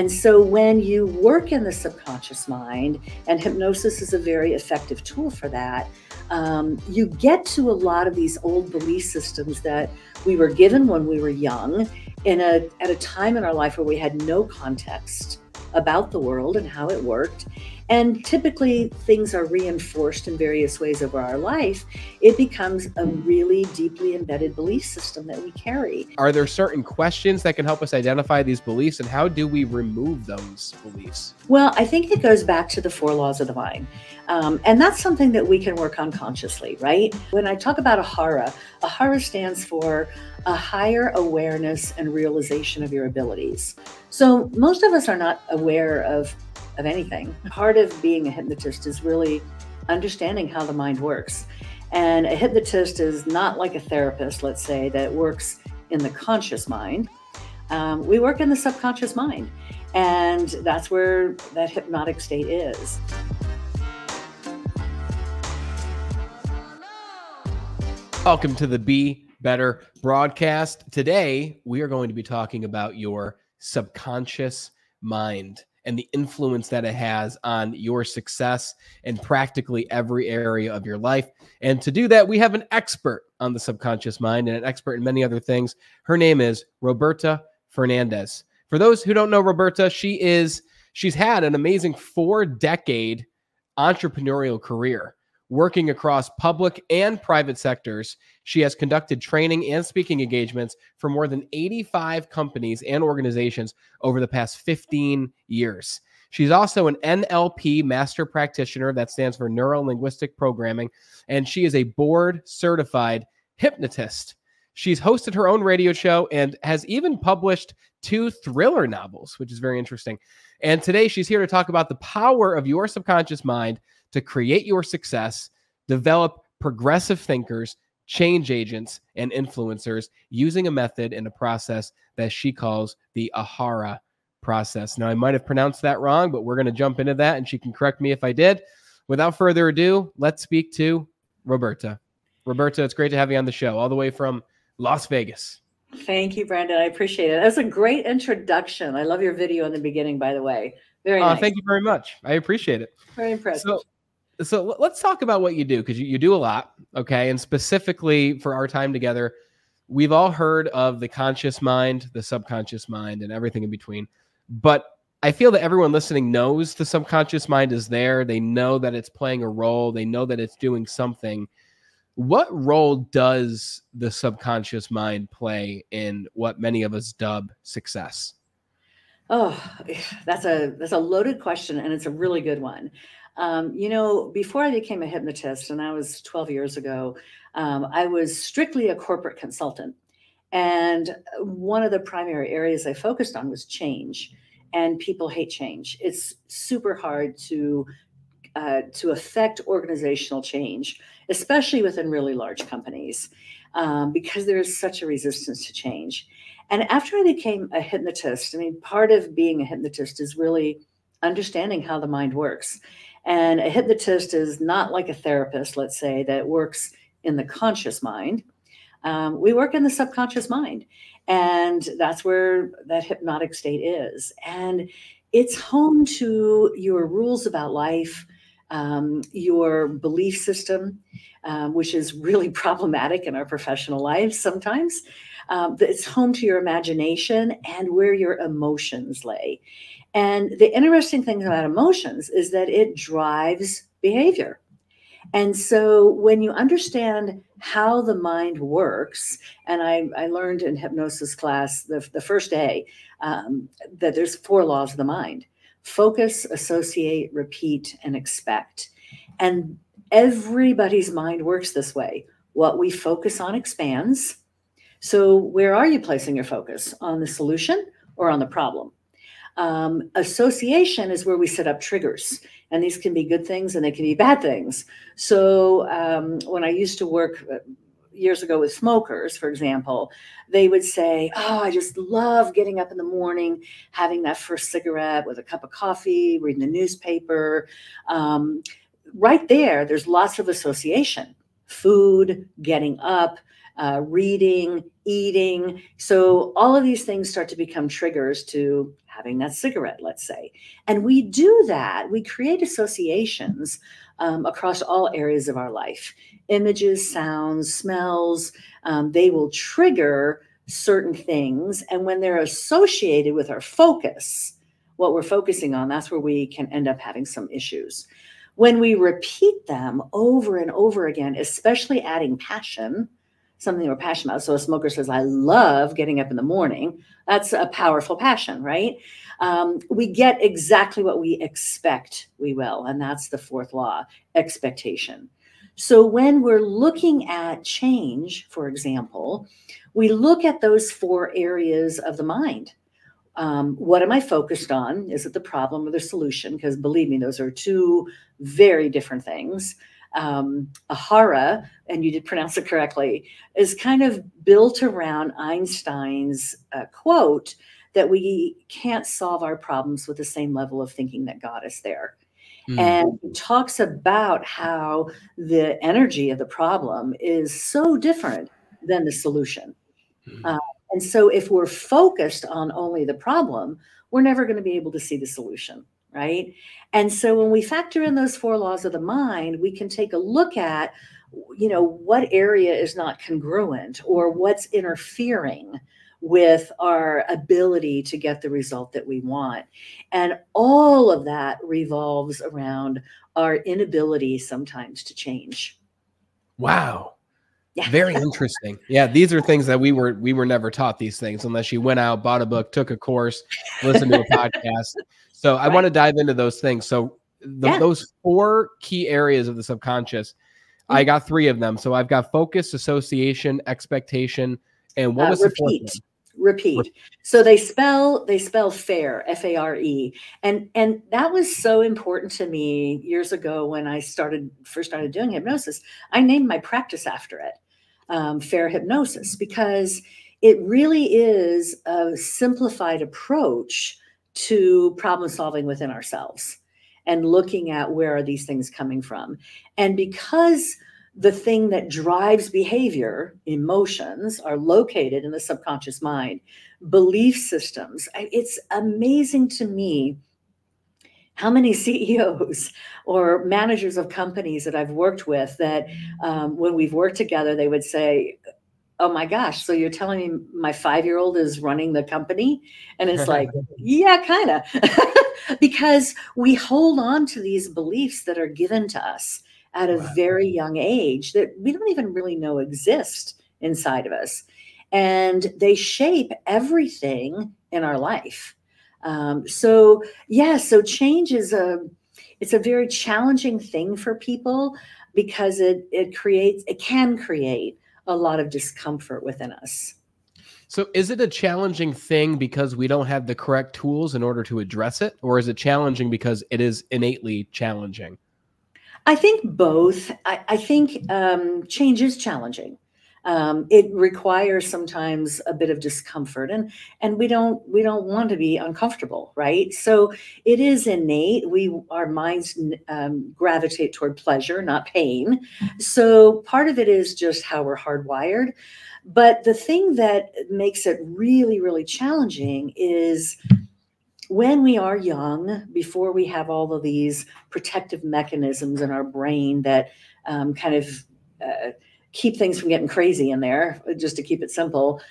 And so when you work in the subconscious mind, and hypnosis is a very effective tool for that, you get to a lot of these old belief systems that we were given when we were young at a time in our life where we had no context about the world and how it worked. And typically things are reinforced in various ways over our life. It becomes a really deeply embedded belief system that we carry. Are there certain questions that can help us identify these beliefs, and how do we remove those beliefs? Well, I think it goes back to the 4 laws of the mind. And that's something that we can work on consciously, right? When I talk about AHARA, AHARA stands for a higher awareness and realization of your abilities. So most of us are not aware of anything. Part of being a hypnotist is really understanding how the mind works. And a hypnotist is not like a therapist, let's say, that works in the conscious mind. We work in the subconscious mind. And that's where that hypnotic state is. Welcome to the Be Better broadcast. Today, we are going to be talking about your subconscious mind and the influence that it has on your success in practically every area of your life. And to do that, we have an expert on the subconscious mind and an expert in many other things. Her name is Roberta Fernandez. For those who don't know Roberta, she's had an amazing 4-decade entrepreneurial career, working across public and private sectors. She has conducted training and speaking engagements for more than 85 companies and organizations over the past 15 years. She's also an NLP master practitioner, that stands for Neuro-Linguistic Programming, and she is a board-certified hypnotist. She's hosted her own radio show and has even published 2 thriller novels, which is very interesting. And today she's here to talk about the power of your subconscious mind to create your success, develop progressive thinkers, change agents, and influencers using a method and a process that she calls the AHARA process. Now, I might have pronounced that wrong, but we're going to jump into that, and she can correct me if I did. Without further ado, let's speak to Roberta. Roberta, it's great to have you on the show, all the way from Las Vegas. Thank you, Brandon. I appreciate it. That's a great introduction. I love your video in the beginning, by the way. Very nice. Thank you very much. I appreciate it. Very impressive. So let's talk about what you do, because you do a lot, okay? And specifically for our time together, we've all heard of the conscious mind, the subconscious mind, and everything in between. But I feel that everyone listening knows the subconscious mind is there. They know that it's playing a role. They know that it's doing something. What role does the subconscious mind play in what many of us dub success? Oh, that's a loaded question, and it's a really good one. Before I became a hypnotist, and that was 12 years ago, I was strictly a corporate consultant. And one of the primary areas I focused on was change, and people hate change. It's super hard to affect organizational change, especially within really large companies, because there is such a resistance to change. And after I became a hypnotist, I mean, part of being a hypnotist is really understanding how the mind works. And a hypnotist is not like a therapist, let's say, that works in the conscious mind. We work in the subconscious mind, and that's where that hypnotic state is. And it's home to your rules about life, your belief system, which is really problematic in our professional lives sometimes. It's home to your imagination and where your emotions lay. And the interesting thing about emotions is that it drives behavior. And so when you understand how the mind works, and I learned in hypnosis class the first day that there's 4 laws of the mind: focus, associate, repeat, and expect. And everybody's mind works this way. What we focus on expands. So where are you placing your focus? On the solution or on the problem? Association is where we set up triggers, and these can be good things and they can be bad things. So when I used to work years ago with smokers, for example, they would say, oh, I just love getting up in the morning, having that first cigarette with a cup of coffee, reading the newspaper. Right there, there's lots of association: food, getting up, reading, eating. So all of these things start to become triggers to having that cigarette, let's say. And we do that. We create associations across all areas of our life. Images, sounds, smells, they will trigger certain things. And when they're associated with our focus, what we're focusing on, that's where we can end up having some issues. When we repeat them over and over again, especially adding passion, something we're passionate about. So a smoker says, I love getting up in the morning. That's a powerful passion, right? We get exactly what we expect we will. And that's the fourth law, expectation. So when we're looking at change, for example, we look at those four areas of the mind. What am I focused on? Is it the problem or the solution? Because believe me, those are two very different things. AHARA, and you did pronounce it correctly, is kind of built around Einstein's quote that we can't solve our problems with the same level of thinking that got us there. And he talks about how the energy of the problem is so different than the solution. And so if we're focused on only the problem, we're never going to be able to see the solution, right? And so when we factor in those four laws of the mind, we can take a look at, what area is not congruent or what's interfering with our ability to get the result that we want. And all of that revolves around our inability sometimes to change. Wow. Yeah. Very interesting. Yeah, these are things that we were never taught these things unless you went out, bought a book, took a course, listened to a podcast. So I want to dive into those things. So those four key areas of the subconscious, I got three of them. So I've got focus, association, expectation, and what was the fourth one? Repeat. So they spell FARE, F-A-R-E. And that was so important to me years ago when I first started doing hypnosis. I named my practice after it, FARE Hypnosis, because it really is a simplified approach to problem solving within ourselves and looking at where are these things coming from. And because the thing that drives behavior, emotions, are located in the subconscious mind, belief systems. It's amazing to me how many CEOs or managers of companies that I've worked with that when we've worked together, they would say, oh my gosh, so you're telling me my 5-year-old is running the company? And it's like, yeah, kind of. Because we hold on to these beliefs that are given to us at a very young age that we don't even really know exist inside of us. And they shape everything in our life. So change is it's a very challenging thing for people because it can create a lot of discomfort within us. So is it a challenging thing because we don't have the correct tools in order to address it? Or is it challenging because it is innately challenging? I think both. I think change is challenging. It requires sometimes a bit of discomfort, and we don't want to be uncomfortable, right? So it is innate. Our minds gravitate toward pleasure, not pain. So part of it is just how we're hardwired. But the thing that makes it really, really challenging is when we are young, before we have all of these protective mechanisms in our brain that kind of keep things from getting crazy in there, just to keep it simple,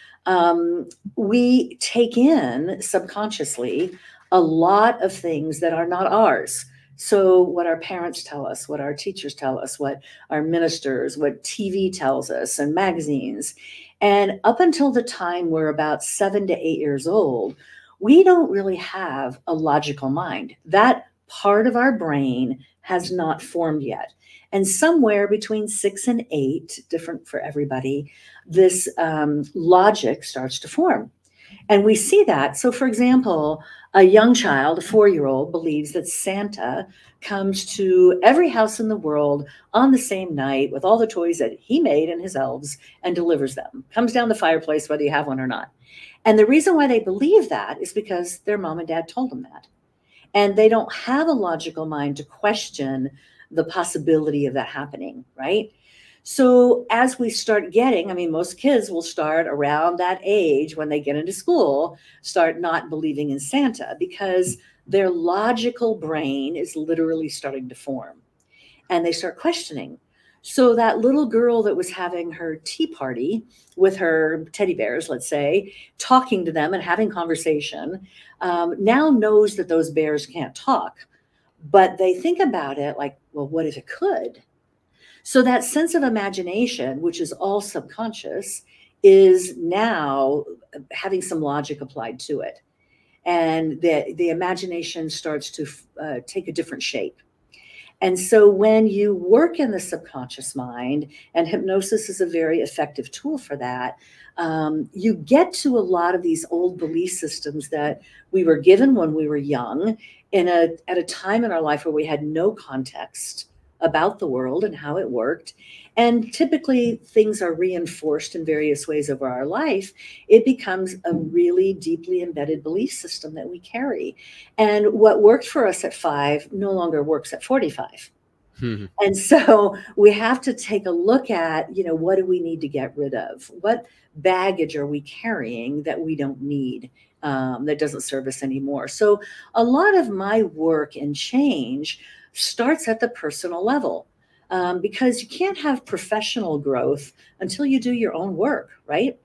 we take in subconsciously a lot of things that are not ours. So what our parents tell us, what our teachers tell us, what our ministers, what TV tells us and magazines. And up until the time we're about 7 to 8 years old, we don't really have a logical mind. That part of our brain has not formed yet. And somewhere between 6 and 8, different for everybody, this logic starts to form. And we see that. So for example, a young child, a 4-year-old, believes that Santa comes to every house in the world on the same night with all the toys that he made and his elves and delivers them. Comes down the fireplace whether you have one or not. And the reason why they believe that is because their mom and dad told them that. And they don't have a logical mind to question the possibility of that happening, right? So as we start getting, I mean, most kids will start around that age when they get into school, start not believing in Santa because their logical brain is literally starting to form and they start questioning. So that little girl that was having her tea party with her teddy bears, let's say, talking to them and having conversation, now knows that those bears can't talk. But they think about it like, well, what if it could? So that sense of imagination, which is all subconscious, is now having some logic applied to it. And the imagination starts to take a different shape. And so when you work in the subconscious mind, and hypnosis is a very effective tool for that, you get to a lot of these old belief systems that we were given when we were young at a time in our life where we had no context about the world and how it worked. And typically things are reinforced in various ways over our life. It becomes a really deeply embedded belief system that we carry. And what worked for us at 5 no longer works at 45. And so we have to take a look at, what do we need to get rid of? What baggage are we carrying that we don't need, that doesn't serve us anymore? So a lot of my work and change starts at the personal level, because you can't have professional growth until you do your own work, right?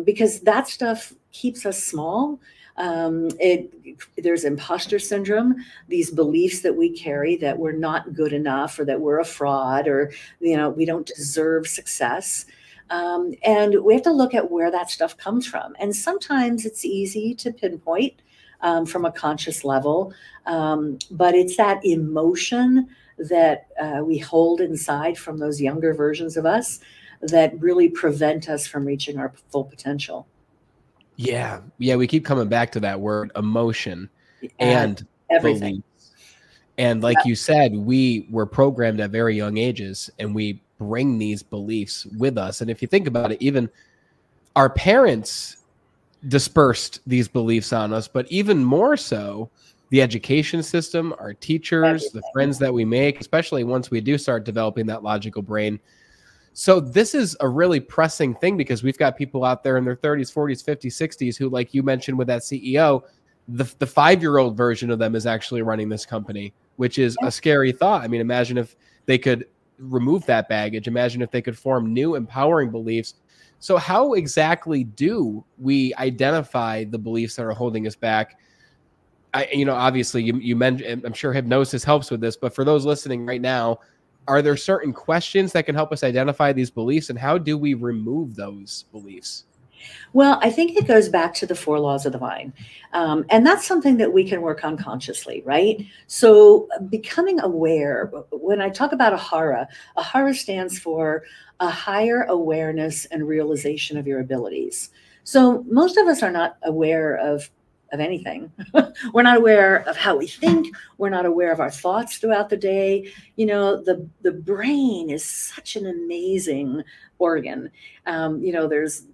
Because that stuff keeps us small. There's imposter syndrome, these beliefs that we carry that we're not good enough or that we're a fraud or, we don't deserve success. And we have to look at where that stuff comes from. And sometimes it's easy to pinpoint from a conscious level, but it's that emotion that we hold inside from those younger versions of us that really prevent us from reaching our full potential. Yeah. We keep coming back to that word, emotion and everything. beliefs. And like you said, we were programmed at very young ages and we bring these beliefs with us. And if you think about it, even our parents dispersed these beliefs on us, but even more so, the education system, our teachers, the friends that we make, especially once we do start developing that logical brain. So this is a really pressing thing because we've got people out there in their 30s, 40s, 50s, 60s who, like you mentioned with that CEO, the 5-year-old version of them is actually running this company, which is a scary thought. I mean, imagine if they could remove that baggage. Imagine if they could form new empowering beliefs. So how exactly do we identify the beliefs that are holding us back? Obviously you mentioned, I'm sure hypnosis helps with this, but for those listening right now, are there certain questions that can help us identify these beliefs, and how do we remove those beliefs? Well, I think it goes back to the 4 laws of the mind. And that's something that we can work on consciously, right? So becoming aware, when I talk about AHARA stands for a higher awareness and realization of your abilities. So most of us are not aware of anything. We're not aware of how we think. We're not aware of our thoughts throughout the day. The brain is such an amazing organ. There's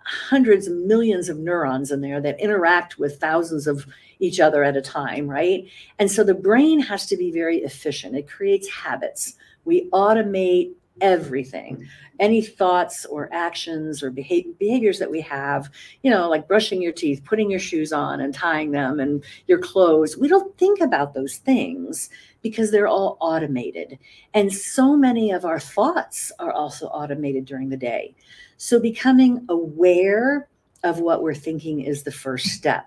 hundreds of millions of neurons in there that interact with thousands of each other at a time, right? And so the brain has to be very efficient. It creates habits. We automate everything. Any thoughts or actions or behaviors that we have, like brushing your teeth, putting your shoes on and tying them and your clothes, we don't think about those things because they're all automated. And so many of our thoughts are also automated during the day. So becoming aware of what we're thinking is the first step.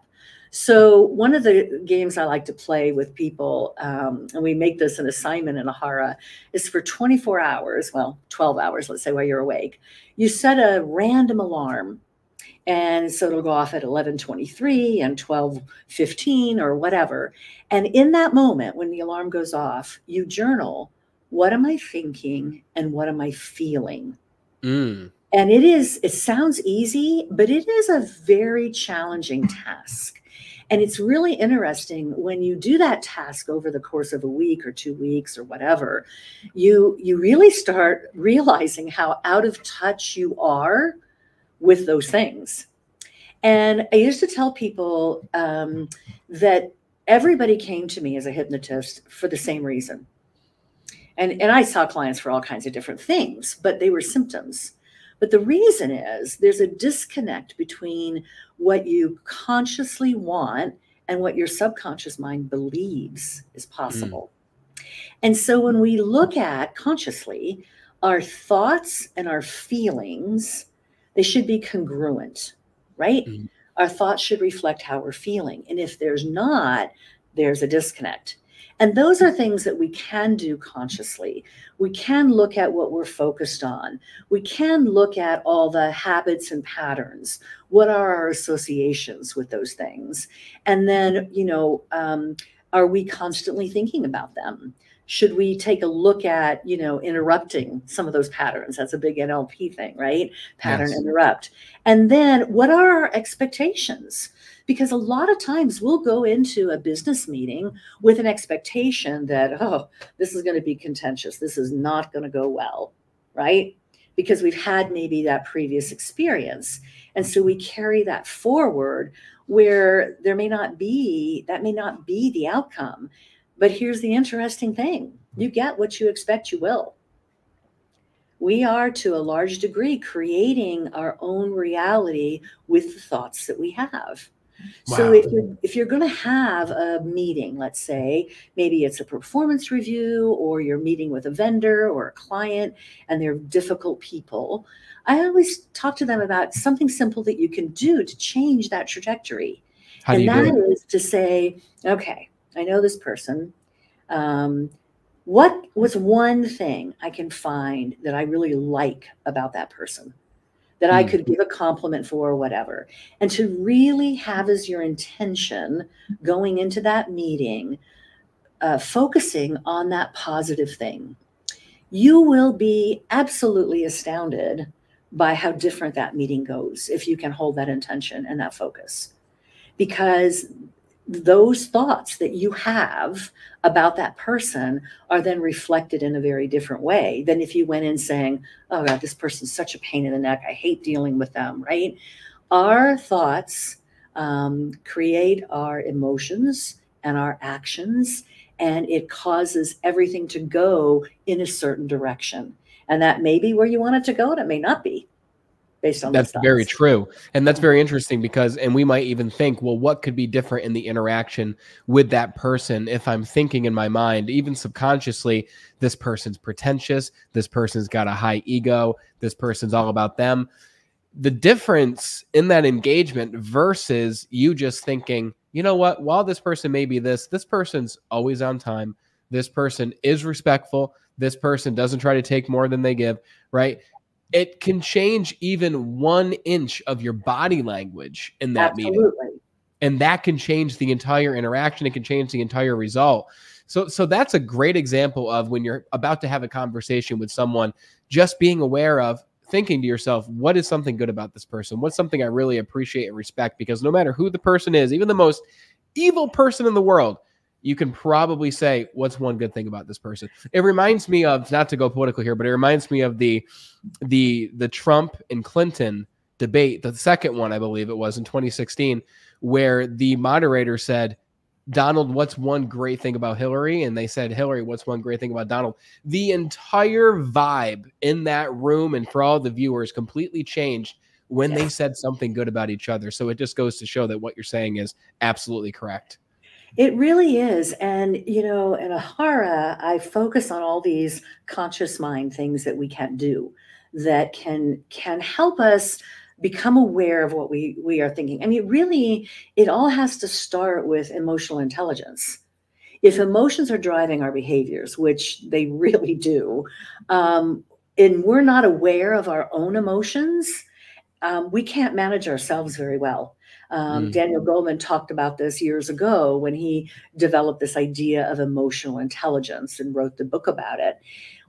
So one of the games I like to play with people, and we make this an assignment in AHARA, is for 24 hours, well, 12 hours, let's say, while you're awake. You set a random alarm, and so it'll go off at 11:23 and 12:15 or whatever. And in that moment, when the alarm goes off, you journal, what am I thinking and what am I feeling? And it sounds easy, but it is a very challenging task. And it's really interesting when you do that task over the course of a week or 2 weeks or whatever, you really start realizing how out of touch you are with those things. And I used to tell people that everybody came to me as a hypnotist for the same reason. And I saw clients for all kinds of different things, but they were symptoms. But the reason is there's a disconnect between what you consciously want and what your subconscious mind believes is possible. And so when we look at consciously, our thoughts and our feelings, they should be congruent, right? Mm. Our thoughts should reflect how we're feeling. And if there's not, there's a disconnect. And those are things that we can do consciously. We can look at what we're focused on. We can look at all the habits and patterns. What are our associations with those things? And then, are we constantly thinking about them? Should we take a look at, interrupting some of those patterns? That's a big NLP thing, right? Pattern Yes. interrupt. And then what are our expectations? Because a lot of times we'll go into a business meeting with an expectation that, oh, this is going to be contentious. This is not going to go well, right? Because we've had maybe that previous experience. And so we carry that forward where that may not be the outcome. But here's the interesting thing. You get what you expect, you will. We are, to a large degree, creating our own reality with the thoughts that we have. Wow. So if you're going to have a meeting, let's say, maybe it's a performance review, or you're meeting with a vendor or a client, and they're difficult people, I always talk to them about something simple that you can do to change that trajectory. How do you do it? And that is to say, okay, I know this person. What was one thing I can find that I really like about that person, that I could give a compliment for, or whatever? And to really have as your intention going into that meeting, focusing on that positive thing. You will be absolutely astounded by how different that meeting goes if you can hold that intention and that focus. Because those thoughts that you have about that person are then reflected in a very different way than if you went in saying, oh God, this person's such a pain in the neck. I hate dealing with them, right? Our thoughts create our emotions and our actions, and it causes everything to go in a certain direction. And that may be where you want it to go, and it may not be. Based on That's very true. And that's very interesting because, and we might even think, well, what could be different in the interaction with that person if I'm thinking in my mind, even subconsciously, this person's pretentious, this person's got a high ego, this person's all about them. The difference in that engagement versus you just thinking, you know what, while this person may be this person's always on time. This person is respectful. This person doesn't try to take more than they give, right? It can change even 1 inch of your body language in that meeting. And that can change the entire interaction. It can change the entire result. So that's a great example of when you're about to have a conversation with someone, just being aware of thinking to yourself, what is something good about this person? What's something I really appreciate and respect? Because no matter who the person is, even the most evil person in the world, you can probably say, what's one good thing about this person? It reminds me of, not to go political here, but it reminds me of the Trump and Clinton debate, the second one, I believe it was in 2016, where the moderator said, Donald, what's one great thing about Hillary? And they said, Hillary, what's one great thing about Donald? The entire vibe in that room and for all the viewers completely changed when they said something good about each other. So it just goes to show that what you're saying is absolutely correct. It really is. And, in AHARA, I focus on all these conscious mind things that we can do that can help us become aware of what we are thinking. I mean, really, it all has to start with emotional intelligence. If emotions are driving our behaviors, which they really do, and we're not aware of our own emotions, we can't manage ourselves very well. Daniel Goleman talked about this years ago when he developed this idea of emotional intelligence and wrote the book about it.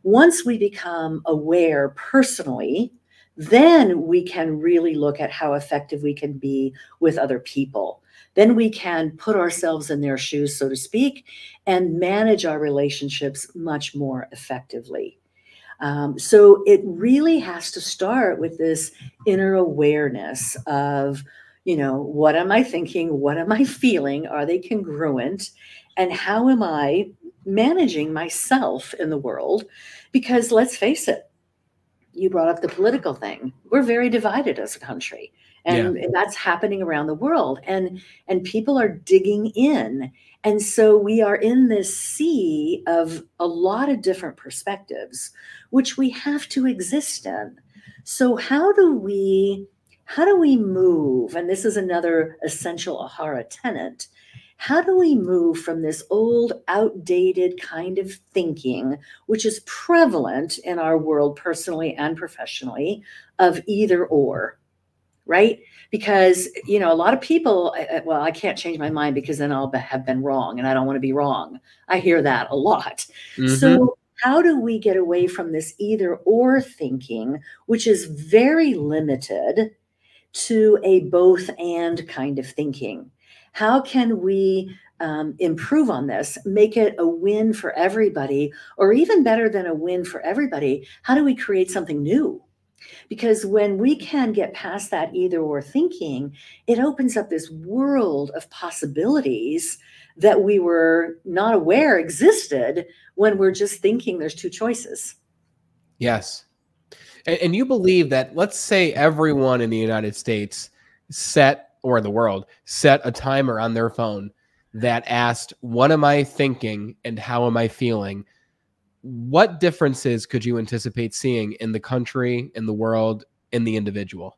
Once we become aware personally, then we can really look at how effective we can be with other people. Then we can put ourselves in their shoes, so to speak, and manage our relationships much more effectively. So it really has to start with this inner awareness of, what am I thinking? What am I feeling? Are they congruent? And how am I managing myself in the world. Because let's face it, you brought up the political thing. We're very divided as a country. And that's happening around the world. And people are digging in. And so we are in this sea of a lot of different perspectives, which we have to exist in. So how do we move? And this is another essential AHARA tenet. How do we move from this old, outdated kind of thinking, which is prevalent in our world personally and professionally, of either or, right? Because, a lot of people, well, I can't change my mind because then I'll have been wrong and I don't want to be wrong. I hear that a lot. So how do we get away from this either or thinking, which is very limited, to a both and kind of thinking? How can we improve on this, make it a win for everybody, or even better than a win for everybody? How do we create something new? Because when we can get past that either or thinking, it opens up this world of possibilities that we were not aware existed when we're just thinking there's two choices. Yes. And you believe that, let's say everyone in the United States or the world set a timer on their phone that asked, what am I thinking and how am I feeling? What differences could you anticipate seeing in the country, in the world, in the individual?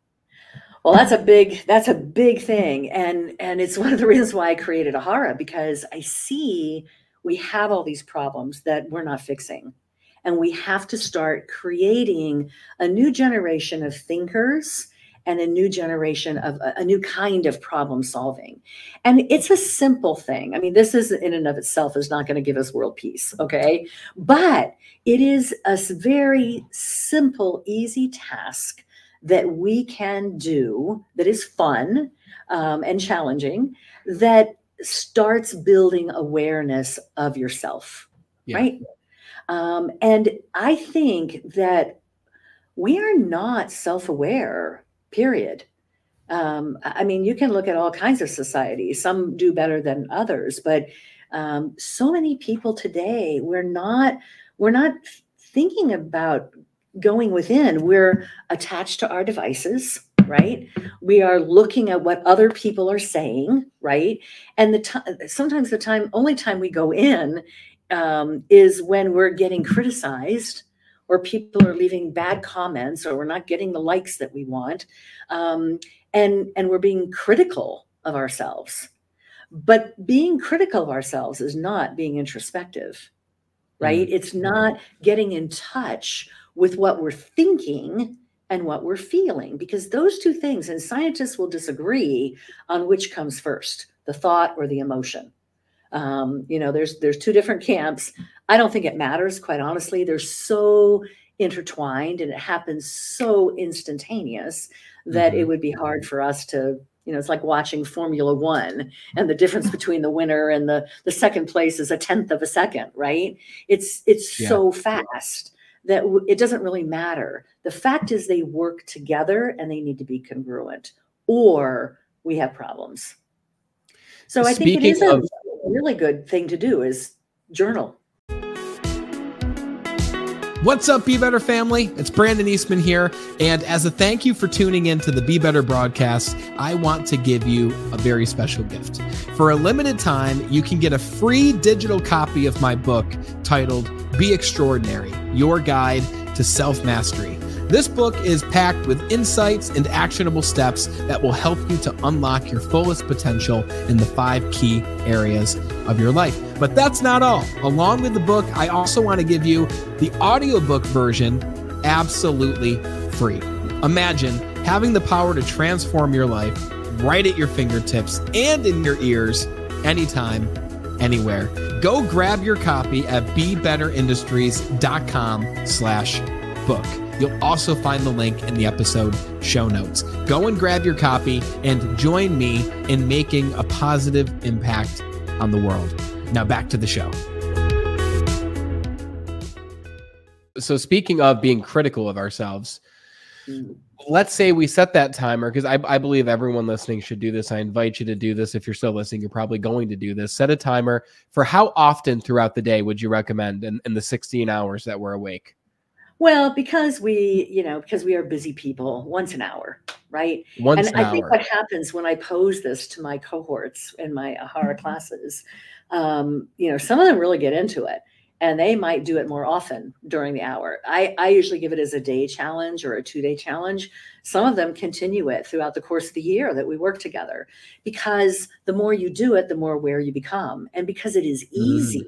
Well, that's a big thing. And it's one of the reasons why I created AHARA, because I see we have all these problems that we're not fixing. And we have to start creating a new generation of thinkers and a new generation of a new kind of problem solving. And it's a simple thing. I mean, this is in and of itself is not going to give us world peace, okay? But it is a very simple, easy task that we can do that is fun and challenging, that starts building awareness of yourself, right? And I think that we are not self-aware, period. I mean, you can look at all kinds of societies. Some do better than others, but so many people today, we're not thinking about going within. We're attached to our devices, right? We are looking at what other people are saying, right? And sometimes the only time we go in is when we're getting criticized, or people are leaving bad comments, or we're not getting the likes that we want, and we're being critical of ourselves. But being critical of ourselves is not being introspective, right? It's not getting in touch with what we're thinking and what we're feeling, because those two things, and scientists will disagree on which comes first, the thought or the emotion. There's two different camps. I don't think it matters, quite honestly. They're so intertwined and it happens so instantaneous that it would be hard for us to, it's like watching Formula One, and the difference between the winner and the second place is 1/10 of a second, right? It's so fast that it doesn't really matter. The fact is they work together and they need to be congruent, or we have problems. So I think it is a really good thing to do is journal. What's up, Be Better family? It's Brandon Eastman here. And as a thank you for tuning in to the Be Better broadcast, I want to give you a very special gift. For a limited time, you can get a free digital copy of my book titled Be Extraordinary, Your Guide to Self-Mastery. This book is packed with insights and actionable steps that will help you to unlock your fullest potential in the 5 key areas of your life. But that's not all. Along with the book, I also want to give you the audiobook version absolutely free. Imagine having the power to transform your life right at your fingertips and in your ears anytime, anywhere. Go grab your copy at bebetterindustriescom/book. You'll also find the link in the episode show notes. Go and grab your copy and join me in making a positive impact on the world. Now back to the show. So speaking of being critical of ourselves, let's say we set that timer, because I believe everyone listening should do this. I invite you to do this. If you're still listening, you're probably going to do this. Set a timer for how often throughout the day would you recommend in the 16 hours that we're awake? Well, because because we are busy people, once an hour, right? Once And an I think hour. what happens when I pose this to my cohorts in my AHARA classes, some of them really get into it, and they might do it more often during the hour. I usually give it as a day challenge or a 2-day challenge. Some of them continue it throughout the course of the year that we work together, because the more you do it, the more aware you become. And because it is easy,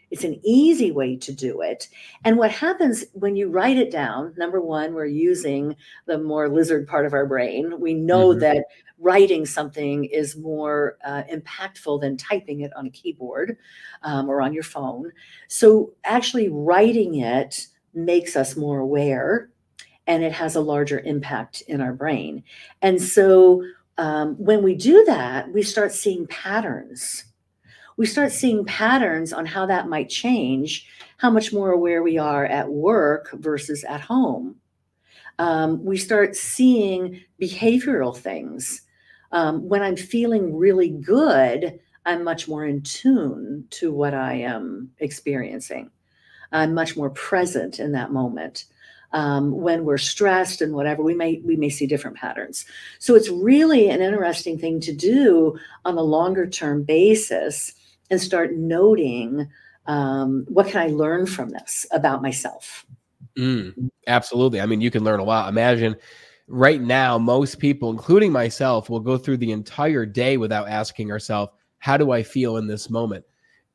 it's an easy way to do it. And what happens when you write it down, number one, we're using the more lizard part of our brain. We know that writing something is more impactful than typing it on a keyboard or on your phone. So actually writing it makes us more aware, and it has a larger impact in our brain. And so when we do that, we start seeing patterns. We start seeing patterns on how that might change, how much more aware we are at work versus at home. We start seeing behavioral things. When I'm feeling really good, I'm much more in tune to what I am experiencing. I'm much more present in that moment. When we're stressed and whatever, we may see different patterns. So it's really an interesting thing to do on a longer term basis, and start noting, what can I learn from this about myself? Absolutely. I mean, you can learn a lot. Imagine right now, most people, including myself, will go through the entire day without asking ourselves, how do I feel in this moment?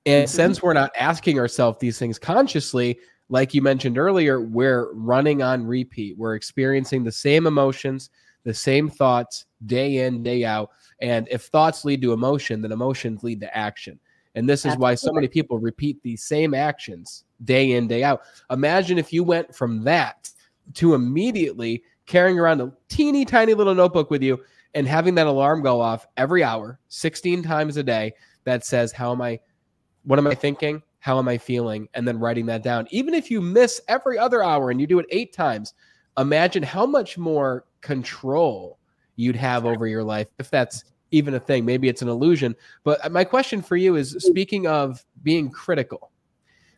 And since we're not asking ourselves these things consciously, like you mentioned earlier, we're running on repeat. We're experiencing the same emotions, the same thoughts day in, day out. And if thoughts lead to emotion, then emotions lead to action. And this is why so many people repeat these same actions day in, day out. Imagine if you went from that to immediately carrying around a teeny tiny little notebook with you and having that alarm go off every hour, 16 times a day, that says, what am I thinking? How am I feeling? And then writing that down. Even if you miss every other hour and you do it 8 times, imagine how much more control you'd have over your life, if that's even a thing. Maybe it's an illusion. But my question for you is, speaking of being critical,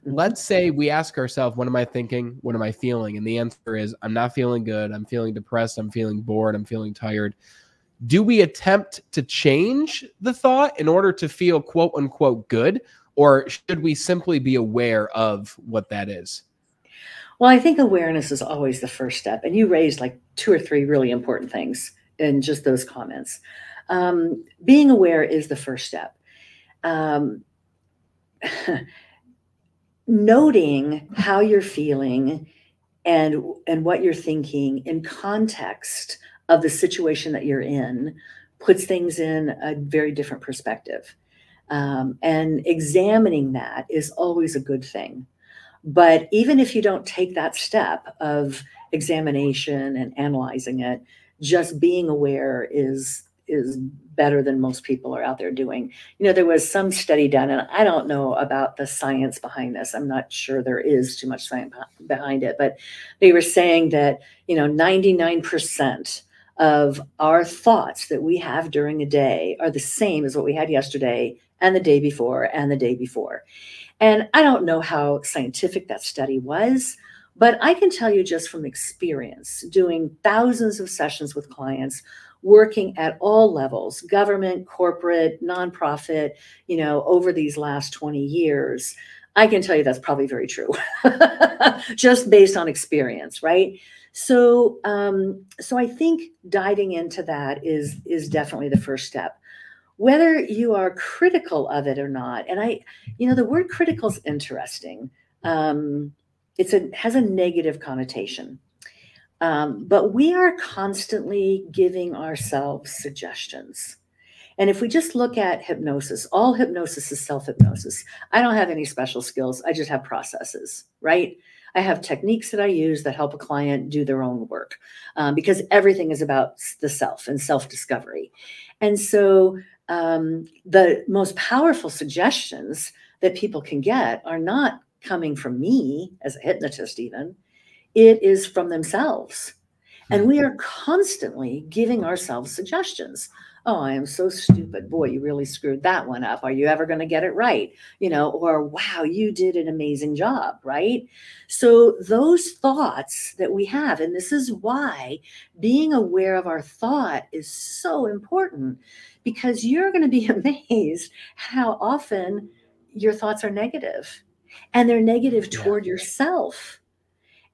let's say we ask ourselves, what am I thinking? What am I feeling? And the answer is, I'm not feeling good. I'm feeling depressed. I'm feeling bored. I'm feeling tired. Do we attempt to change the thought in order to feel quote unquote good? Or should we simply be aware of what that is? Well, I think awareness is always the first step. And you raised like 2 or 3 really important things in just those comments. Being aware is the first step. Noting how you're feeling and what you're thinking in context of the situation that you're in puts things in a very different perspective. And examining that is always a good thing. But even if you don't take that step of examination and analyzing it, just being aware is better than most people are out there doing. There was some study done, and I don't know about the science behind this. I'm not sure there is too much science behind it, but they were saying that, 99% of our thoughts that we have during a day are the same as what we had yesterday and the day before and the day before. And I don't know how scientific that study was, but I can tell you just from experience, doing thousands of sessions with clients, working at all levels, government, corporate, nonprofit, over these last 20 years, I can tell you that's probably very true, just based on experience, right? So I think diving into that is definitely the first step. Whether you are critical of it or not, and the word critical is interesting. Has a negative connotation. But we are constantly giving ourselves suggestions. And if we just look at hypnosis, all hypnosis is self-hypnosis. I don't have any special skills. I just have processes, right? I have techniques that I use that help a client do their own work, because everything is about the self and self-discovery. And so the most powerful suggestions that people can get are not coming from me as a hypnotist even. It is from themselves. And we are constantly giving ourselves suggestions. Oh, I am so stupid. Boy, you really screwed that one up. Are you ever going to get it right? Or wow, you did an amazing job, right? So those thoughts that we have, and this is why being aware of our thought is so important, because you're going to be amazed how often your thoughts are negative, and they're negative toward yourself.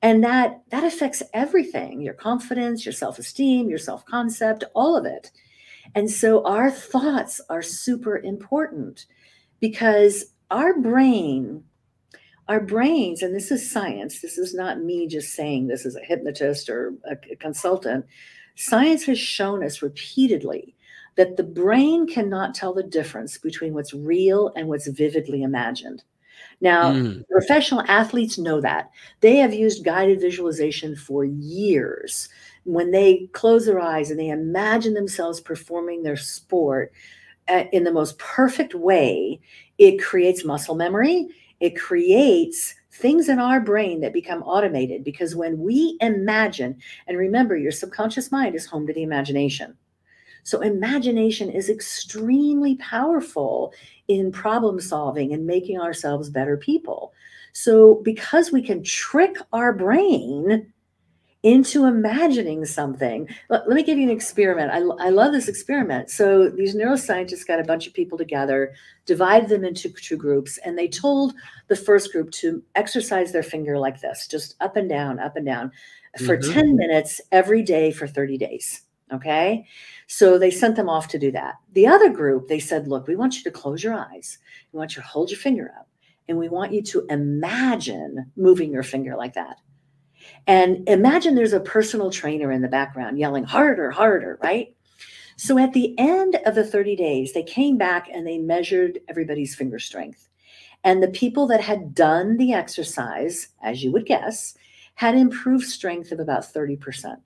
And that affects everything, your confidence, your self-esteem, your self-concept, all of it. And so our thoughts are super important, because our brains, and this is science, this is not me just saying this as a hypnotist or a consultant. Science has shown us repeatedly that the brain cannot tell the difference between what's real and what's vividly imagined. Now, professional athletes know that. They have used guided visualization for years. When they close their eyes and they imagine themselves performing their sport in the most perfect way, it creates muscle memory. It creates things in our brain that become automated, because when we imagine, and remember, your subconscious mind is home to the imagination. So imagination is extremely powerful in problem solving and making ourselves better people. So because we can trick our brain into imagining something, let me give you an experiment. I love this experiment. So these neuroscientists got a bunch of people together, divided them into two groups, and they told the first group to exercise their finger like this, just up and down, for 10 minutes every day for 30 days. Okay. So they sent them off to do that. The other group, they said, look, we want you to close your eyes. We want you to hold your finger up, and we want you to imagine moving your finger like that. And imagine there's a personal trainer in the background yelling harder, harder, right? So at the end of the 30 days, they came back and they measured everybody's finger strength. And the people that had done the exercise, as you would guess, had improved strength of about 30%.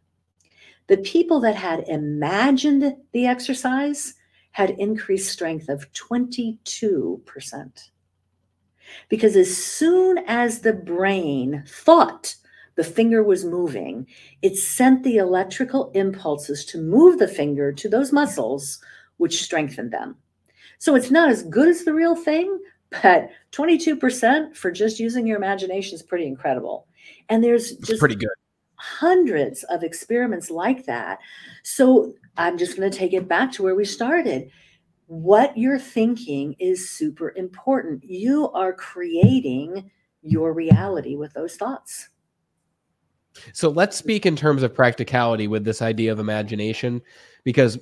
The people that had imagined the exercise had increased strength of 22%. Because as soon as the brain thought the finger was moving, it sent the electrical impulses to move the finger to those muscles, which strengthened them. So it's not as good as the real thing, but 22% for just using your imagination is pretty incredible. And there's just pretty good. Hundreds of experiments like that. So I'm just going to take it back to where we started. What you're thinking is super important. You are creating your reality with those thoughts. So let's speak in terms of practicality with this idea of imagination, because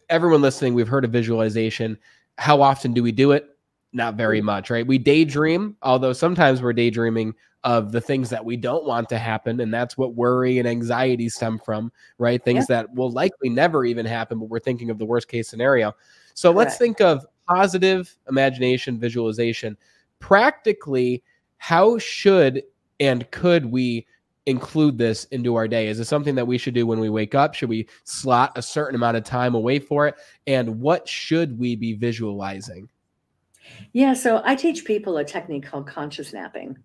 everyone listening, we've heard of visualization. How often do we do it? Not very much, right? We daydream, although sometimes we're daydreaming of the things that we don't want to happen. And that's what worry and anxiety stem from, right? Things that will likely never even happen, but we're thinking of the worst case scenario. So let's think of positive imagination, visualization. Practically, how should and could we include this into our day? Is this something that we should do when we wake up? Should we slot a certain amount of time away for it? And what should we be visualizing? Yeah, so I teach people a technique called conscious napping.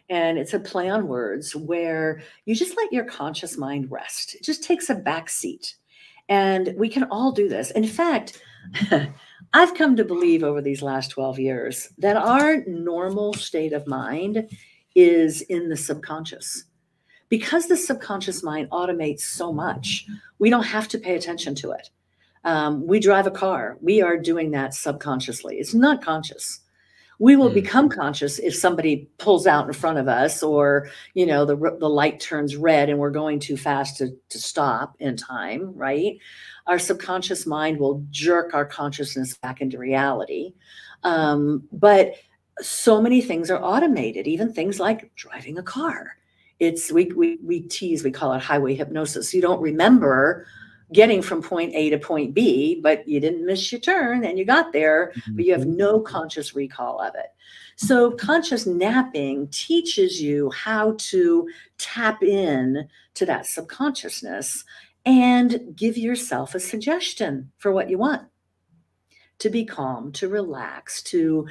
And it's a play on words where you just let your conscious mind rest. It just takes a back seat. And we can all do this. In fact, I've come to believe over these last 12 years that our normal state of mind is in the subconscious. Because the subconscious mind automates so much, we don't have to pay attention to it. We drive a car. We are doing that subconsciously. It's not conscious. We will become conscious if somebody pulls out in front of us, or, you know, the light turns red and we're going too fast to stop in time, right? Our subconscious mind will jerk our consciousness back into reality. But so many things are automated, even things like driving a car. We tease, we call it highway hypnosis. You don't remember getting from point A to point B, but you didn't miss your turn and you got there, but you have no conscious recall of it. So conscious napping teaches you how to tap in to that subconsciousness and give yourself a suggestion for what you want. to be calm, to relax, to,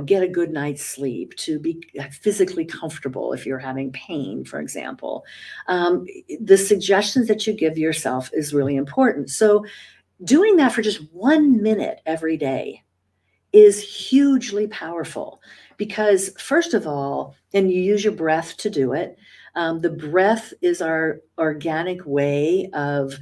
get a good night's sleep, to be physically comfortable if you're having pain, for example. The suggestions that you give yourself is really important. So doing that for just 1 minute every day is hugely powerful because, first of all, and you use your breath to do it. The breath is our organic way of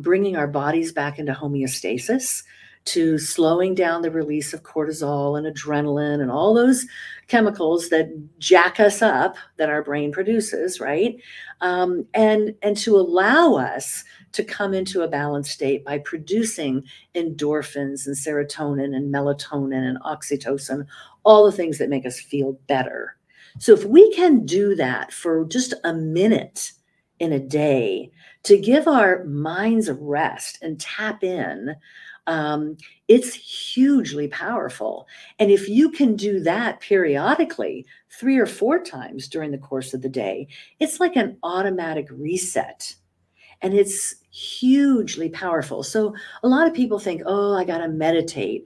bringing our bodies back into homeostasis, to slowing down the release of cortisol and adrenaline and all those chemicals that jack us up that our brain produces, right? And to allow us to come into a balanced state by producing endorphins and serotonin and melatonin and oxytocin, all the things that make us feel better. So if we can do that for just a minute in a day to give our minds a rest and tap in, it's hugely powerful. And if you can do that periodically, 3 or 4 times during the course of the day, it's like an automatic reset. And it's hugely powerful. So a lot of people think, oh, I got to meditate,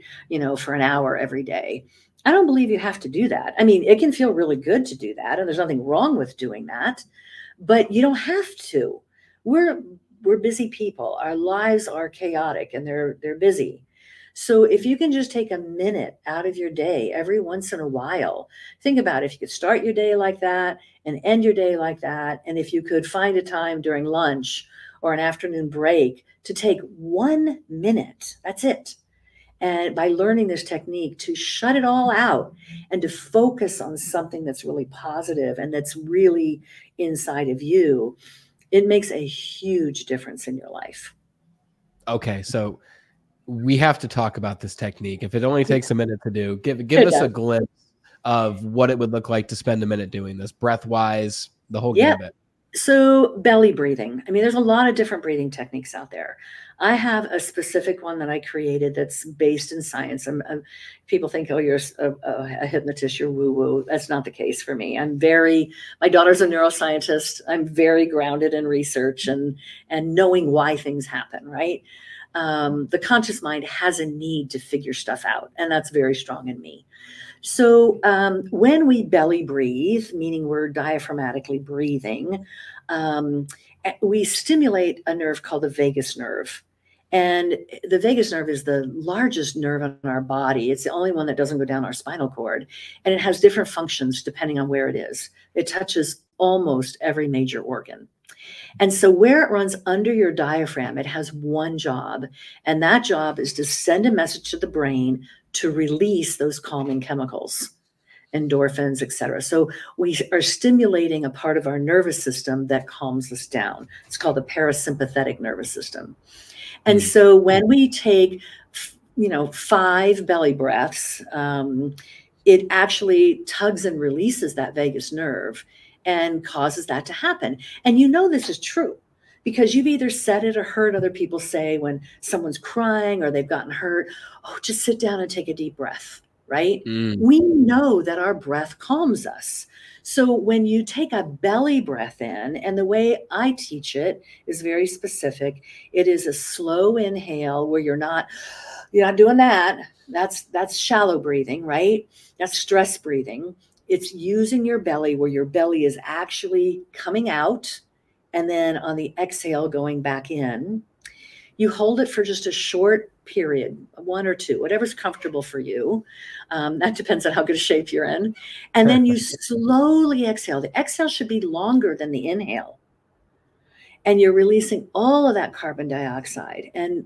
for an hour every day. I don't believe you have to do that. I mean, it can feel really good to do that, and there's nothing wrong with doing that, but you don't have to. We're busy people. Our lives are chaotic and they're busy. So if you can just take a minute out of your day every once in a while, think about if you could start your day like that and end your day like that. And if you could find a time during lunch or an afternoon break to take 1 minute, that's it. And by learning this technique to shut it all out and to focus on something that's really positive and that's really inside of you, it makes a huge difference in your life. Okay, so we have to talk about this technique. If it only takes a minute to do, give us a glimpse of what it would look like to spend a minute doing this, breath-wise, the whole gambit. So belly breathing. I mean, there's a lot of different breathing techniques out there. I have a specific one that I created that's based in science. People think, oh, you're a hypnotist, you're woo-woo. That's not the case for me. My daughter's a neuroscientist. I'm very grounded in research and knowing why things happen, right? The conscious mind has a need to figure stuff out, and that's very strong in me. So when we belly breathe, meaning we're diaphragmatically breathing, we stimulate a nerve called the vagus nerve. And the vagus nerve is the largest nerve in our body. It's the only one that doesn't go down our spinal cord. And it has different functions depending on where it is. It touches almost every major organ. And so where it runs under your diaphragm, it has one job. And that job is to send a message to the brain to release those calming chemicals, endorphins, et cetera. So we are stimulating a part of our nervous system that calms us down. It's called the parasympathetic nervous system. And so when we take, 5 belly breaths, it actually tugs and releases that vagus nerve and causes that to happen. And this is true because you've either said it or heard other people say when someone's crying or they've gotten hurt, oh, just sit down and take a deep breath, right? We know that our breath calms us. So when you take a belly breath in, and the way I teach it is very specific, it is a slow inhale where you're not doing that. That's shallow breathing, right? That's stress breathing. It's using your belly where your belly is actually coming out, and then on the exhale going back in. You hold it for just a short period, 1 or 2, whatever's comfortable for you. That depends on how good a shape you're in. And then you slowly exhale. The exhale should be longer than the inhale. And you're releasing all of that carbon dioxide. And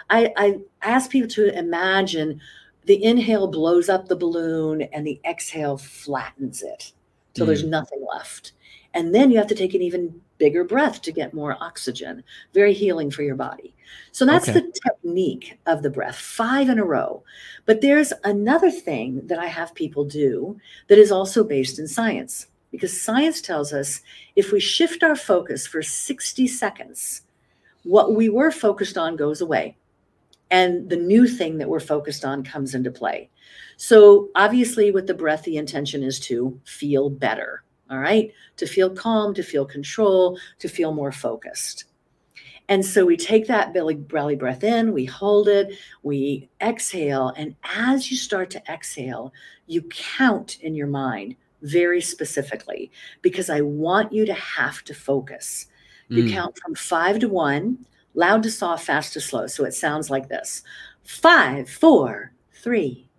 I ask people to imagine the inhale blows up the balloon and the exhale flattens it till there's nothing left. And then you have to take an even bigger breath to get more oxygen. Very healing for your body. So that's the technique of the breath, 5 in a row. But there's another thing that I have people do that is also based in science, because science tells us if we shift our focus for 60 seconds, what we were focused on goes away. And the new thing that we're focused on comes into play. So obviously with the breath, the intention is to feel better. All right. To feel calm, to feel control, to feel more focused. And so we take that belly breath in, we hold it, we exhale. And as you start to exhale, you count in your mind very specifically, because I want you to have to focus. You count from 5 to 1, loud to soft, fast to slow. So it sounds like this: 5, 4, 3,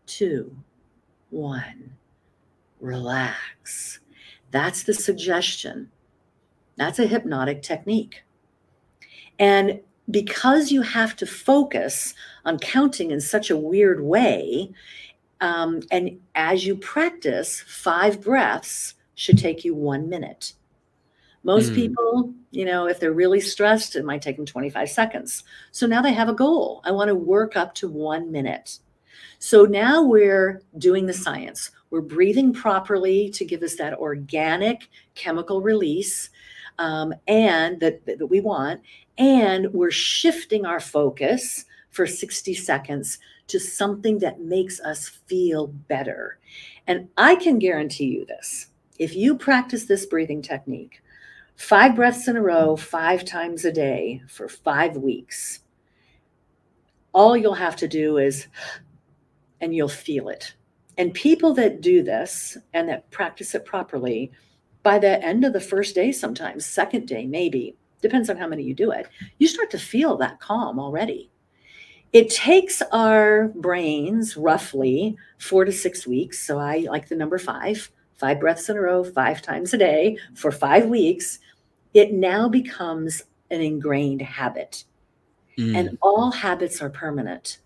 2, 1. Relax. That's the suggestion. That's a hypnotic technique. And because you have to focus on counting in such a weird way, and as you practice, 5 breaths should take you 1 minute. Most people, if they're really stressed, it might take them 25 seconds. So now they have a goal. I want to work up to 1 minute. So now we're doing the science. We're breathing properly to give us that organic chemical release and that we want. And we're shifting our focus for 60 seconds to something that makes us feel better. And I can guarantee you this: if you practice this breathing technique, 5 breaths in a row, 5 times a day for 5 weeks, all you'll have to do is, and you'll feel it. And people that do this and that practice it properly, by the end of the first day, sometimes second day, maybe, depends on how many you do it, you start to feel that calm already. It takes our brains roughly 4 to 6 weeks. So I like the number 5 breaths in a row, 5 times a day for 5 weeks. It now becomes an ingrained habit. And all habits are permanent.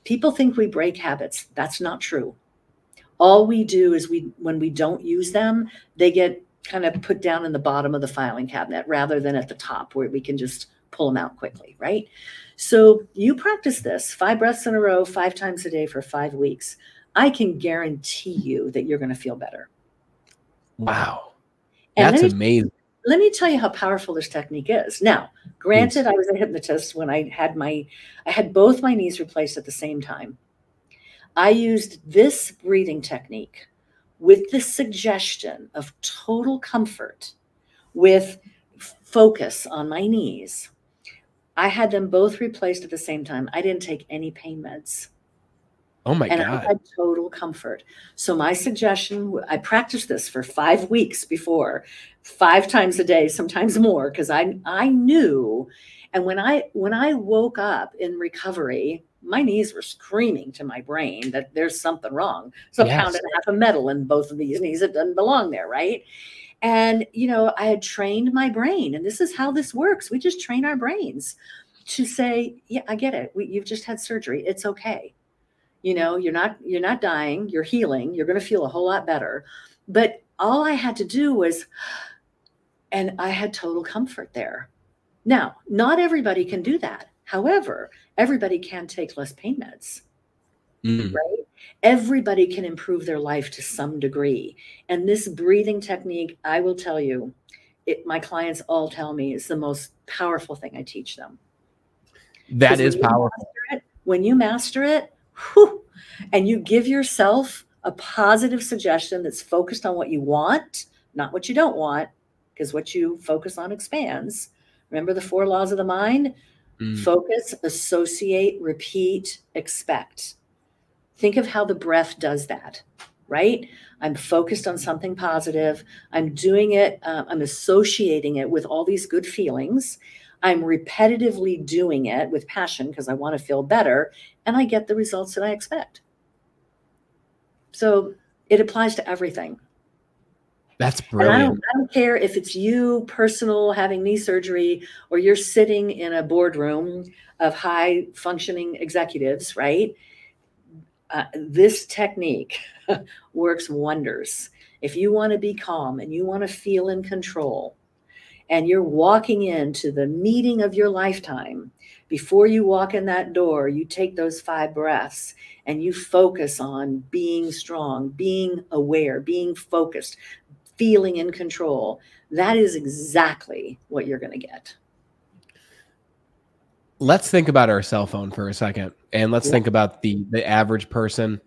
People think we break habits. That's not true. All we do is when we don't use them, they get kind of put down in the bottom of the filing cabinet rather than at the top where we can just pull them out quickly, right? So you practice this 5 breaths in a row, 5 times a day for 5 weeks. I can guarantee you that you're going to feel better. Wow. And That's amazing. Let me tell you how powerful this technique is. Now, granted, I was a hypnotist when I had both my knees replaced at the same time. I used this breathing technique with the suggestion of total comfort, with focus on my knees. I had them both replaced at the same time. I didn't take any pain meds. Oh my God. God. I had total comfort. So my suggestion, I practiced this for 5 weeks before, 5 times a day, sometimes more, because I knew. And when I woke up in recovery, my knees were screaming to my brain that there's something wrong. So Yes. a pound and a half of metal in both of these knees. It doesn't belong there, right? And, I had trained my brain, and this is how this works. We just train our brains to say, yeah, I get it. You've just had surgery. It's okay. You're not dying, you're healing, you're going to feel a whole lot better. But all I had to do was, and I had total comfort there. Now, not everybody can do that. However, everybody can take less pain meds, right? Everybody can improve their life to some degree. And this breathing technique, I will tell you, my clients all tell me is the most powerful thing I teach them. That is powerful. When you master it, whew, and you give yourself a positive suggestion that's focused on what you want, not what you don't want, because what you focus on expands. Remember the 4 laws of the mind? Focus, associate, repeat, expect. Think of how the breath does that, right? I'm focused on something positive. I'm doing it. I'm associating it with all these good feelings. I'm repetitively doing it with passion because I want to feel better, and I get the results that I expect. So it applies to everything. That's brilliant. And I don't care if it's you personal having knee surgery or you're sitting in a boardroom of high functioning executives, right? This technique works wonders. If you want to be calm and you want to feel in control, and you're walking into the meeting of your lifetime, before you walk in that door, you take those 5 breaths and you focus on being strong, being aware, being focused, feeling in control. That is exactly what you're going to get. Let's think about our cell phone for a second, and let's think about the average person.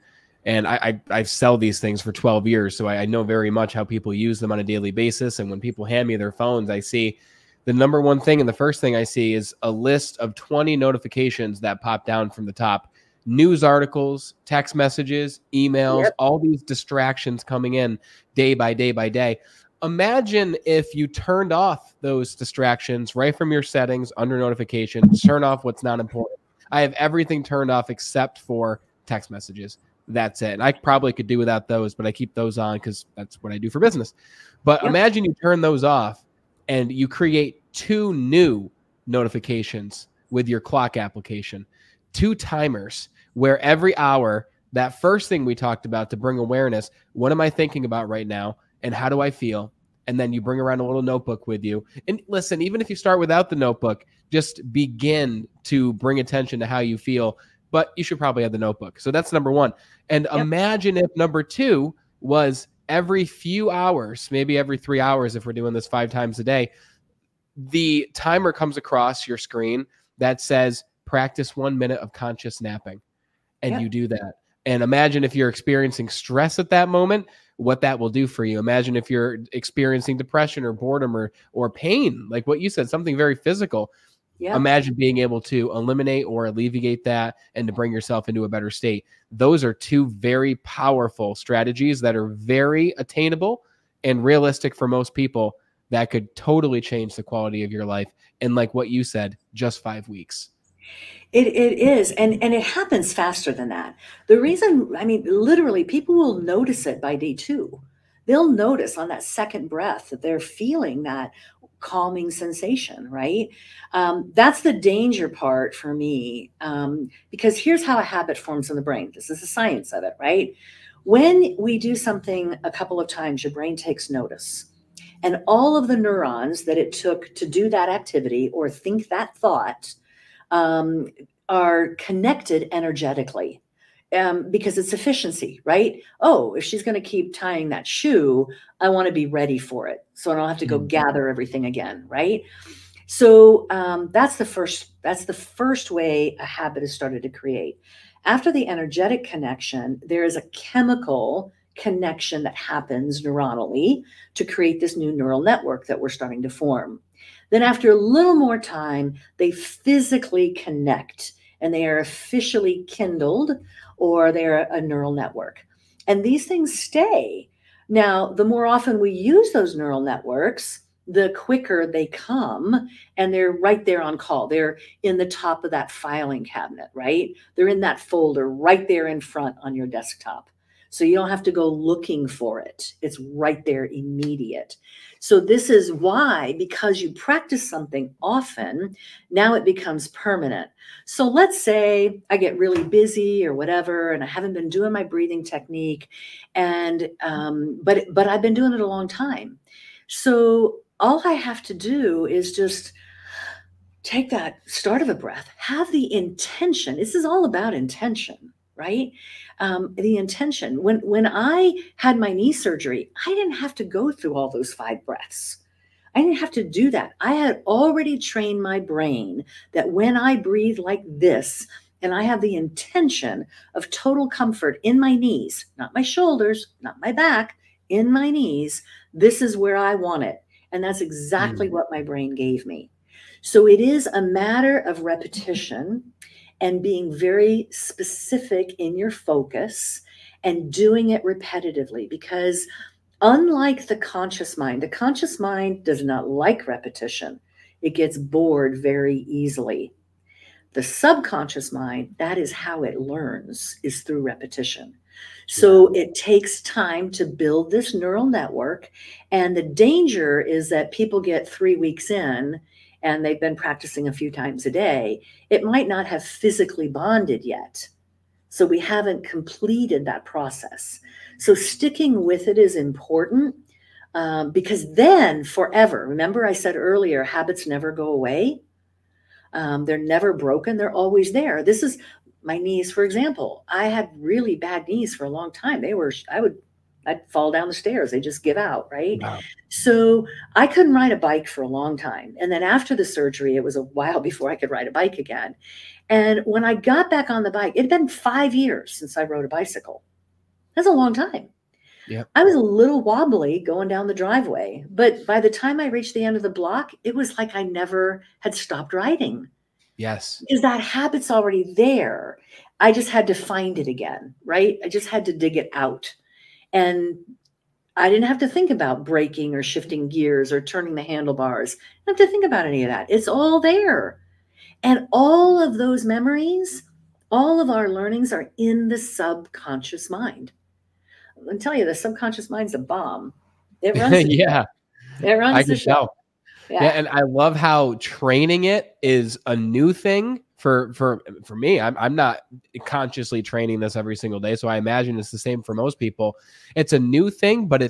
And I sell these things for 12 years, so I know very much how people use them on a daily basis. And when people hand me their phones, I see the number one thing and the first thing I see is a list of 20 notifications that pop down from the top. News articles, text messages, emails, Yep. all these distractions coming in day by day by day. Imagine if you turned off those distractions right from your settings under notifications, turn off what's not important. I have everything turned off except for text messages. That's it. And I probably could do without those, but I keep those on because that's what I do for business. But Yep. imagine you turn those off and you create 2 new notifications with your clock application, 2 timers where every hour, that first thing we talked about to bring awareness, what am I thinking about right now and how do I feel? And then you bring around a little notebook with you. And listen, even if you start without the notebook, just begin to bring attention to how you feel, but you should probably have the notebook. So that's number 1. And Yep. imagine if number 2 was every few hours, maybe every 3 hours, if we're doing this 5 times a day, the timer comes across your screen that says practice 1 minute of conscious napping. And Yep. you do that. And imagine if you're experiencing stress at that moment, what that will do for you. Imagine if you're experiencing depression or boredom or pain, like what you said, something very physical. Yep. Imagine being able to eliminate or alleviate that and to bring yourself into a better state. Those are 2 very powerful strategies that are very attainable and realistic for most people that could totally change the quality of your life in, like what you said, just 5 weeks. It is, and it happens faster than that. The reason, I mean, literally, people will notice it by day 2. They'll notice on that second breath that they're feeling that calming sensation, right? That's the danger part for me, because here's how a habit forms in the brain. This is the science of it, right? When we do something a couple of times, your brain takes notice. And all of the neurons that it took to do that activity or think that thought are connected energetically, because it's efficiency, right? Oh, if she's going to keep tying that shoe, I want to be ready for it, so I don't have to go gather everything again, right? So that's the first way a habit is started to create. After the energetic connection, there is a chemical connection that happens neuronally to create this new neural network that we're starting to form. Then after a little more time, they physically connect and they are officially kindled, or they're a neural network. And these things stay. Now, the more often we use those neural networks, the quicker they come, and they're right there on call. They're in the top of that filing cabinet, right? They're in that folder right there in front on your desktop. So you don't have to go looking for it. It's right there, immediate. So this is why, because you practice something often, now it becomes permanent. So let's say I get really busy or whatever, and I haven't been doing my breathing technique, and but I've been doing it a long time. So all I have to do is just take that start of a breath, have the intention. This is all about intention, right? The intention. When I had my knee surgery, I didn't have to go through all those 5 breaths. I didn't have to do that. I had already trained my brain that when I breathe like this, and I have the intention of total comfort in my knees, not my shoulders, not my back, in my knees, this is where I want it. And that's exactly what my brain gave me. So it is a matter of repetition and being very specific in your focus and doing it repetitively, because unlike the conscious mind does not like repetition. It gets bored very easily. The subconscious mind, that is how it learns, is through repetition. So it takes time to build this neural network. And the danger is that people get 3 weeks in and they've been practicing a few times a day. It might not have physically bonded yet. So we haven't completed that process. So sticking with it is important, because then forever, remember I said earlier, habits never go away. They're never broken. They're always there. This is my knees, for example. I had really bad knees for a long time. I'd fall down the stairs. They just give out, right? Wow. So I couldn't ride a bike for a long time. And then after the surgery, it was a while before I could ride a bike again. And when I got back on the bike, it had been 5 years since I rode a bicycle. That's a long time. Yeah. I was a little wobbly going down the driveway, but by the time I reached the end of the block, it was like I never had stopped riding Yes. because that habit's already there. I just had to find it again, right? I just had to dig it out. And I didn't have to think about braking or shifting gears or turning the handlebars. I didn't have to think about any of that. It's all there. And all of those memories, all of our learnings are in the subconscious mind. I'll tell you, the subconscious mind's a bomb. It runs the show. Yeah, It I runs the can show. tell. Yeah, Yeah. and I love how training it is a new thing for me. I'm not consciously training this every single day, so I imagine it's the same for most people. It's a new thing, but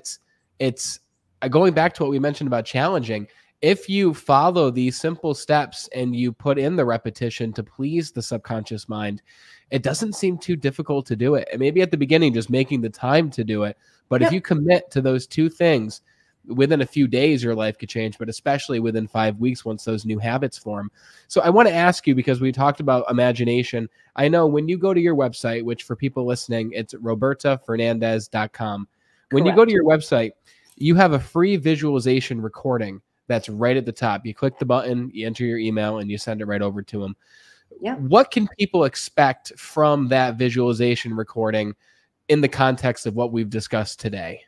it's going back to what we mentioned about challenging. If you follow these simple steps and you put in the repetition to please the subconscious mind, it doesn't seem too difficult to do it. And maybe at the beginning, just making the time to do it. But if you Yep. commit to those two things, within a few days, your life could change, but especially within 5 weeks, once those new habits form. So I want to ask you, because we talked about imagination. I know when you go to your website, which for people listening, it's robertafernandez.com. When you go to Correct. your website, you have a free visualization recording that's right at the top. You click the button, you enter your email, and you send it right over to them. Yep. What can people expect from that visualization recording in the context of what we've discussed today?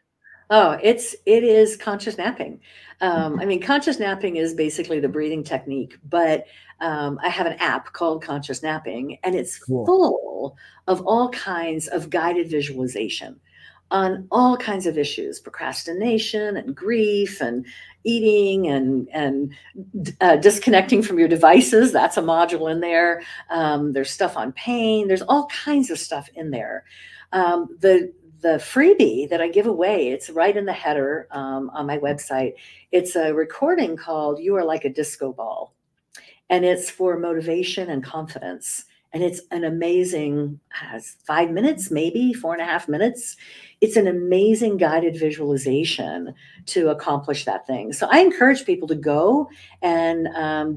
Oh, it is conscious napping. I mean, conscious napping is basically the breathing technique, but I have an app called Conscious Napping, and it's Cool. full of all kinds of guided visualization on all kinds of issues, procrastination and grief and eating and disconnecting from your devices. That's a module in there. There's stuff on pain. There's all kinds of stuff in there. The freebie that I give away, it's right in the header on my website. It's a recording called You Are Like a Disco Ball. And it's for motivation and confidence. And it's an amazing 5 minutes, maybe 4.5 minutes. It's an amazing guided visualization to accomplish that thing. So I encourage people to go and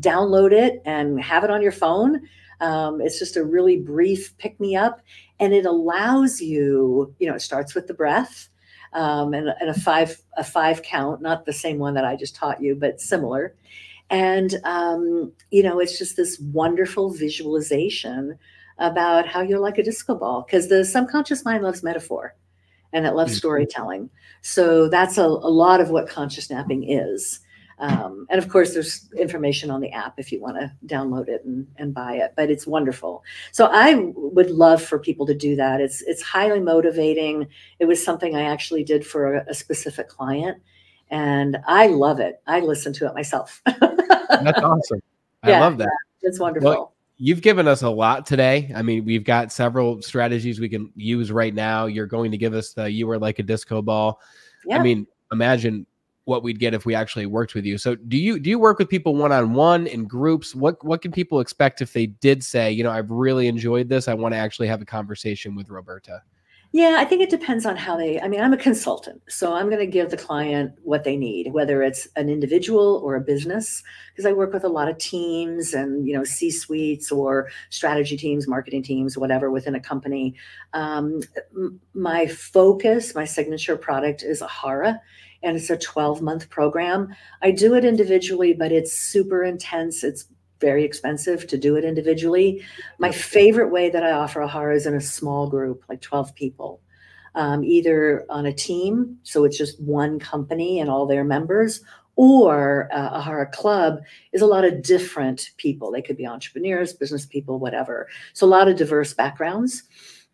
download it and have it on your phone. It's just a really brief pick me up. And it allows you, it starts with the breath and a five count, not the same one that I just taught you, but similar. And, it's just this wonderful visualization about how you're like a disco ball, because the subconscious mind loves metaphor and it loves storytelling. So that's a lot of what conscious napping is. And of course, there's information on the app if you want to download it and buy it, but it's wonderful. So I would love for people to do that. It's highly motivating. It was something I actually did for a specific client, and I love it. I listen to it myself. That's awesome. I Yeah, love that. it's wonderful. Well, you've given us a lot today. I mean, we've got several strategies we can use right now. You're going to give us the You Are Like a Disco Ball. Yeah. I mean, imagine what we'd get if we actually worked with you. So do you work with people one-on-one, in groups? What can people expect if they did say, I've really enjoyed this, I want to actually have a conversation with Roberta? Yeah, I think it depends on I'm a consultant, so I'm going to give the client what they need, whether it's an individual or a business, because I work with a lot of teams and, C-suites or strategy teams, marketing teams, whatever within a company. My focus, my signature product is AHARA, and it's a 12-month program. I do it individually, but it's super intense. It's very expensive to do it individually. My favorite way that I offer AHARA is in a small group, like 12 people, either on a team, so it's just one company and all their members, or AHARA Club is a lot of different people. They could be entrepreneurs, business people, whatever. So a lot of diverse backgrounds.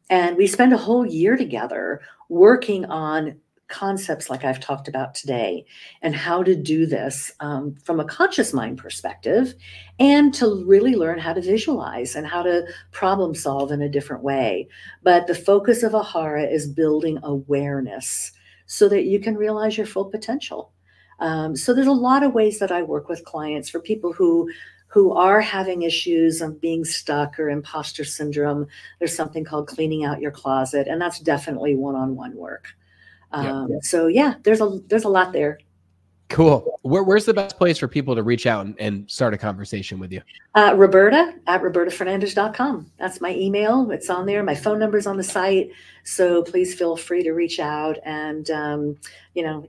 And we spend a whole year together working on concepts like I've talked about today, and how to do this from a conscious mind perspective, and to really learn how to visualize and how to problem solve in a different way. But the focus of AHARA is building awareness so that you can realize your full potential. So there's a lot of ways that I work with clients for people who are having issues of being stuck or imposter syndrome. There's something called cleaning out your closet, and that's definitely one-on-one work. So yeah, there's a lot there. Cool. Where's the best place for people to reach out and start a conversation with you? Roberta at robertafernandez.com. That's my email. It's on there. My phone number's on the site. So please feel free to reach out and,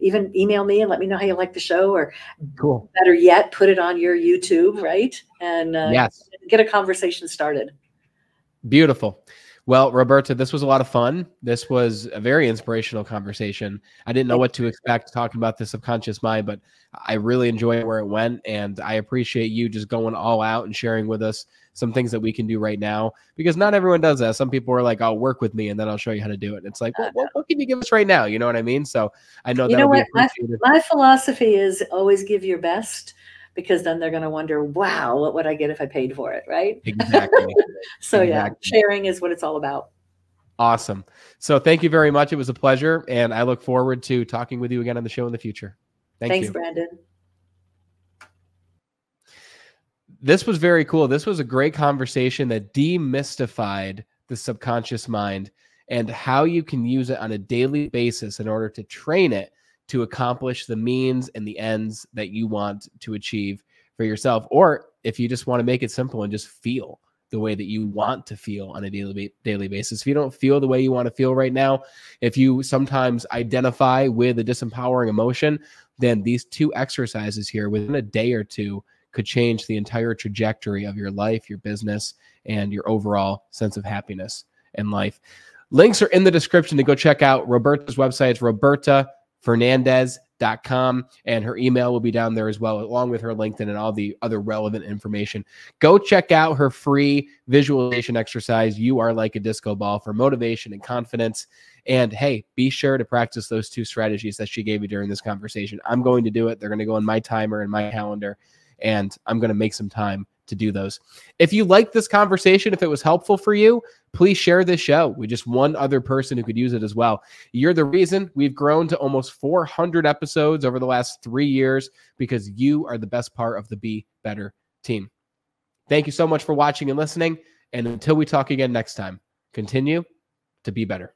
even email me and let me know how you like the show, or Cool. better yet, put it on your YouTube, right? And Yes. Get a conversation started. Beautiful. Well, Roberta, this was a lot of fun. This was a very inspirational conversation. I didn't know what to expect talking about the subconscious mind, but I really enjoyed where it went. And I appreciate you just going all out and sharing with us some things that we can do right now, because not everyone does that. Some people are like, "I'll work with me and then I'll show you how to do it." And it's like, well, what can you give us right now? You know what I mean? So I know that'll be appreciated. My philosophy is always give your best, because then they're going to wonder, wow, what would I get if I paid for it? Right? Exactly. So yeah, sharing is what it's all about. Awesome. So thank you very much. It was a pleasure. And I look forward to talking with you again on the show in the future. Thanks, Brandon. This was very cool. This was a great conversation that demystified the subconscious mind and how you can use it on a daily basis in order to train it to accomplish the means and the ends that you want to achieve for yourself. Or if you just want to make it simple and just feel the way that you want to feel on a daily basis. If you don't feel the way you want to feel right now, if you sometimes identify with a disempowering emotion, then these 2 exercises here within a day or 2 could change the entire trajectory of your life, your business, and your overall sense of happiness in life. Links are in the description to go check out Roberta's website. It's robertafernandez.com, and her email will be down there as well, along with her LinkedIn and all the other relevant information. Go check out her free visualization exercise, You Are Like a Disco Ball, for motivation and confidence. And hey, be sure to practice those 2 strategies that she gave you during this conversation. I'm going to do it. They're going to go on my timer and my calendar, and I'm going to make some time to do those. If you liked this conversation, if it was helpful for you, please share this show with just one other person who could use it as well. You're the reason we've grown to almost 400 episodes over the last 3 years, because you are the best part of the Be Better team. Thank you so much for watching and listening. And until we talk again next time, continue to be better.